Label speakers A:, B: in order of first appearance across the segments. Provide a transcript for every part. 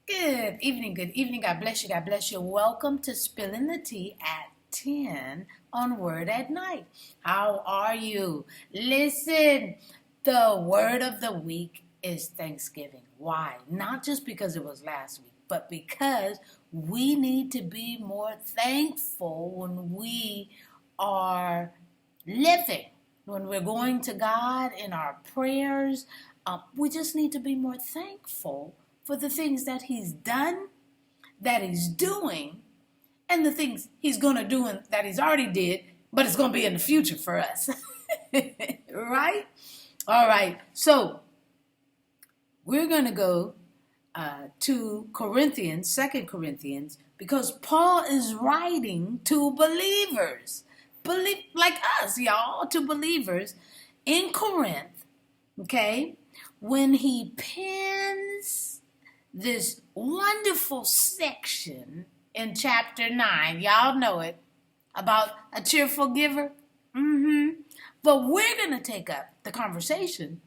A: Good evening, good evening. God bless you, God bless you. Welcome to Spilling the Tea at 10 on Word at Night. How are you? Listen, the word of the week is Thanksgiving. Why? Not just because it was last week, but because we need to be more thankful when we are living. When we're going to God in our prayers, we just need to be more thankful for the things that He's done, that He's doing, and the things He's going to do and that He's already did, but it's going to be in the future for us. Right? All right. So we're going to go to Corinthians, 2 Corinthians, because Paul is writing to believers, like us, y'all, to believers in Corinth, okay, when he pens this wonderful section in chapter 9. Y'all know it, about a cheerful giver. But we're going to take up the conversation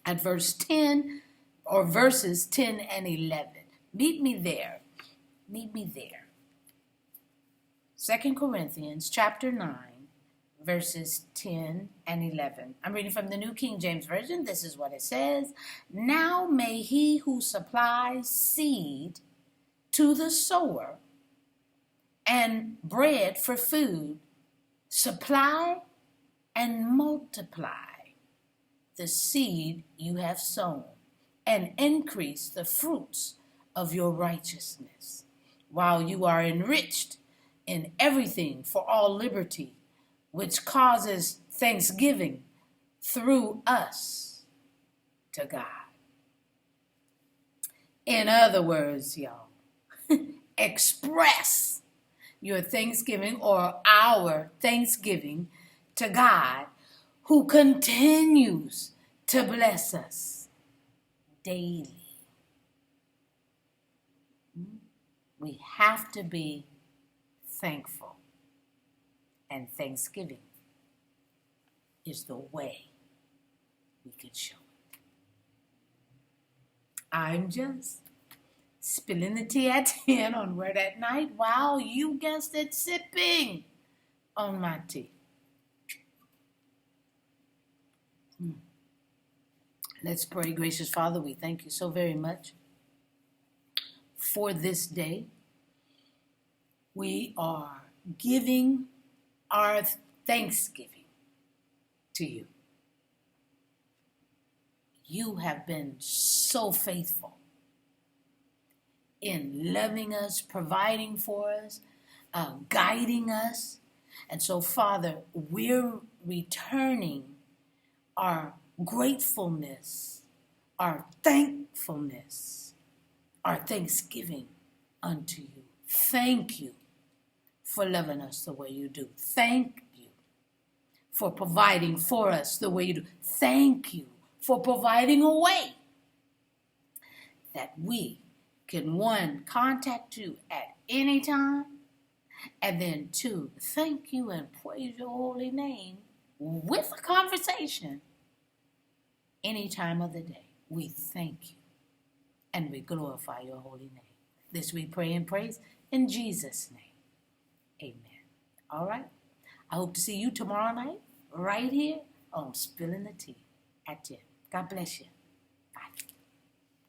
A: at verse 10 or verses 10 and 11. Meet me there. 2 Corinthians chapter 9, verses 10 and 11. I'm reading from the New King James Version. This is what it says. Now may he who supplies seed to the sower and bread for food supply and multiply the seed you have sown and increase the fruits of your righteousness, while you are enriched in everything for all liberty, which causes thanksgiving through us to God. In other words, y'all, express your thanksgiving or our thanksgiving to God, who continues to bless us daily. We have to be thankful. And thanksgiving is the way we can show it. I'm just spilling the tea at 10 on Word at Night. Wow, you guessed it, sipping on my tea. Let's pray. Gracious Father, we thank you so very much for this day. We are giving our thanksgiving to you. You have been so faithful in loving us, providing for us, guiding us. And so, Father, we're returning our gratefulness, our thankfulness, our thanksgiving unto you. Thank you for loving us the way you do. Thank you for providing for us the way you do. Thank you for providing a way that we can, one, contact you at any time, and then two, thank you and praise your holy name with a conversation any time of the day. We thank you and we glorify your holy name. This we pray and praise in Jesus' name. Amen. All right. I hope to see you tomorrow night right here on Spilling the Tea at 10. God bless you.